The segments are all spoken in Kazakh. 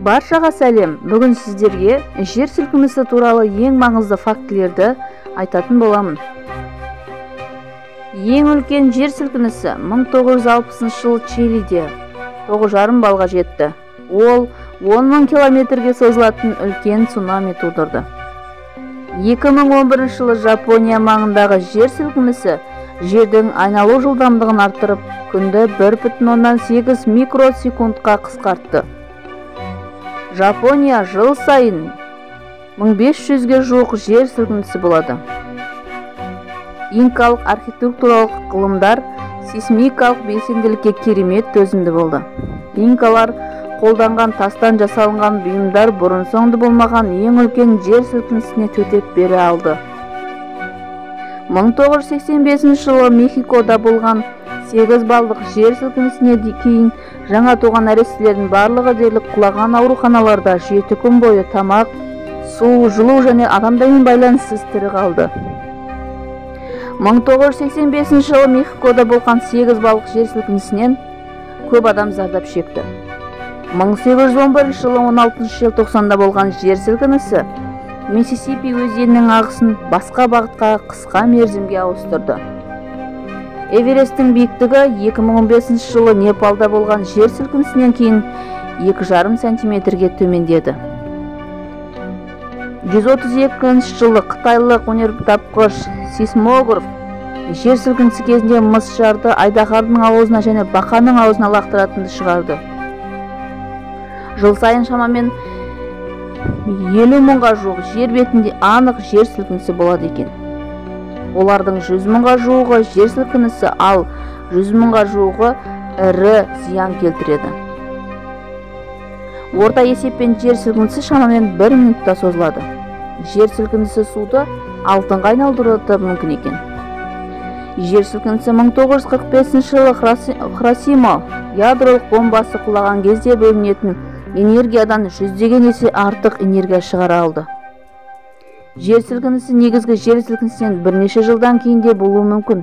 Баршаға сәлем. Бүгін сіздерге жер сілкінісі туралы ең маңызды фактілерді айтатын боламын. Ең үлкен жер сілкінісі 1960 жылы Чилиде 9,5 балға жетті. Ол 10.000 километрге созылатын үлкен цунами тудырды. 2011 жылы Жапония маңындағы жер сілкінісі жердің айналу жылдамдығын арттырып, күнді 1,8 микросекундқа қысқартты. Жапония жыл сайын 1500-ге жуық жер сілкінісі болады. Инкалық архитектуралық ғылымдар сейсмикалық белсенділікке керемет төзімді болды. Инкалар қолданған тастан жасалынған бұйымдар бұрын-соңды болмаған ең үлкен жер сілкінісіне төтеп бере алды. 1985 жылы Мехикода болған 8 балдық жер сілкінісіне кейін жаңа туған нәрестелердің барлығы дерлік құлаған ауруханаларда 7 күн бойы тамақ, су, жылу және адамдармен байланыссыз тірі қалды. 1985 жылы Мехикода болған 8 балдық жер сілкінісінен көп адам зардап шекті. 1811 жылы 16 желтоқсанда болған жер сілкінісі Миссисипи өзенінің ағысын басқа бағытқа қысқа мерзімге ауыстырды. Эвересттің биіктігі 2015 жылы Непалда болған жер сілкінісінен кейін 2,5 сантиметрге төмендеді. 132 жылы қытайлық өнертапқыш сейсмограф жер сілкінісі кезінде мыс шарды айдаһардың аузына және бақаның аузына лақтыратынды шығарды. Жыл сайын шамамен 50.000-ға жуық жер бетінде анық жер сілкінісі болады екен. Олардың 100.000-ға жуығы жер сілкінісі, ал 100.000-ға жуығы ірі зиян келтіреді. Орта есеппен жер сілкінісі шамамен 1 минутта созылады. Жер сілкінісі суды алтынға айналдыруы мүмкін екен. Жер сілкінісі 1945 жылы Хиросима ядролық бомбасы құлаған кезде бөлінетін энергиядан 100-деген есе артық энергия шығара алды. Жер сілкінісі негізгі жер сілкінісінен бірнеше жылдан кейін де болуы мүмкін.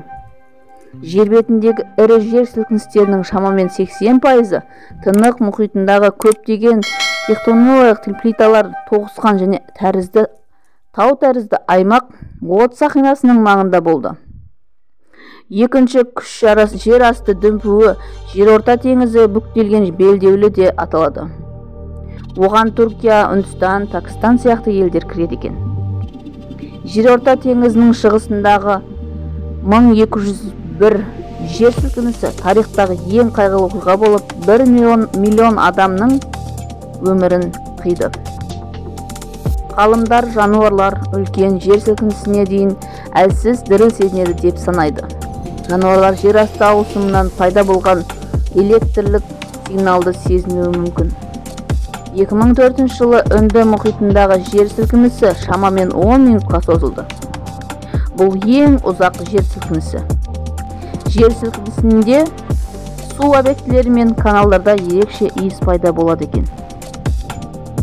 Жер бетіндегі ірі жер сілкіністерінің шамамен 80% Тынық мұхитындағы көптеген тектоникалық плиталар тоғысқан және тау тәрізді аймақ от сақинасының маңында болды. Екінші күш жер асты дүмпуі жерорта теңізі бүктелген белдеулі де аталады. Оған Түркия, Үндістан, Пәкістан сияқты елдер кіреді екен. Жерорта теңізінің шығысындағы 1201 жер сілкінісі тарихтағы ең қайғылы оқиға болып, 1 миллион адамның өмірін қиды. Ғалымдар жануарлар үлкен жер сілкінісіне дейін әлсіз діріл сезінеді деп санайды. Жануарлар жер асты ауысымынан пайда болған электрлік сигналды сезінуі мүмкін. 2004 жылы Үнді мұхитындағы жер сілкінісі шамамен 10 минутқа созылды. Бұл ең ұзақ жер сілкінісі. Жер сілкінісінде су объектілері мен каналдарда ерекше иіс пайда болады екен.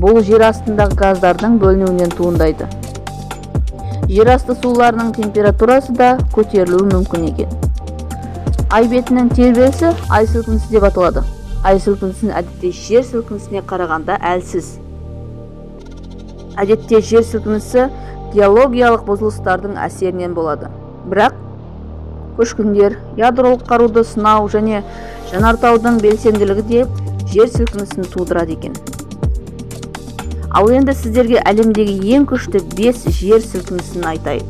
Бұл жер астындағы газдардың бөлінуінен туындайды. Жер асты суларының температурасы да көтерілуі мүмкін екен. Ай бетінің тербелісі ай сілкінісі деп аталады. Ай сілкінісі әдетте жер сілкінісіне қарағанда әлсіз. Әдетте жер сілкінісі геологиялық бұзылыстардың әсерінен болады. Бірақ көшкіндер, ядролық қаруды сынау және жанартаудың белсенділігі де жер сілкінісін тудырады екен. Ал енді сіздерге әлемдегі ең күшті 5 жер сілкінісін айтайын.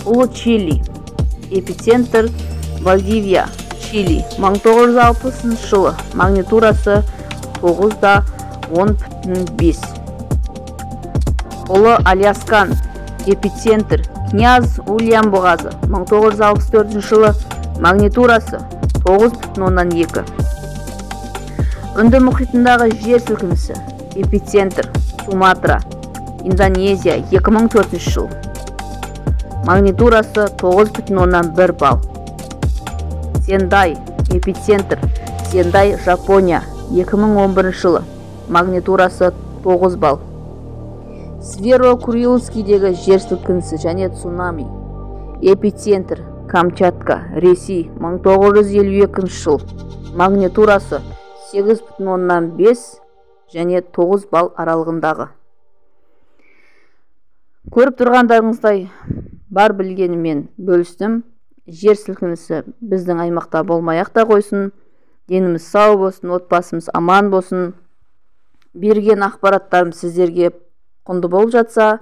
Ұлы Чили, эпицентр Вальдивия, Чили, 1960 жылы, магнитурасы 9,10,5. Ұлы Аляскан, эпицентр Князь Уильям бұғазы, 1964 жылы, магнитурасы 9,2. Үнді мұхитындағы жер сілкінісі, эпицентр Суматра, Индонезия, 2004 жыл, магнитурасы 9,1 балл. Сендай, эпицентр Сендай, Жапония, 2011 жылы, магнитурасы 9 балл. Сверо-Курильскийдегі жер сілкінісі және цунами, эпицентр Камчатка, Ресей, 1952 жыл, магнитурасы 8,5, және 9 балл аралығындағы. Көріп тұрғандарыңыздай бар білгенімен бөлістім. Жер сілкінісі біздің аймақта болмай-ақ та қойсын, деніміз сау болсын, отбасымыз аман болсын. Берген ақпараттарым сіздерге құнды болып жатса,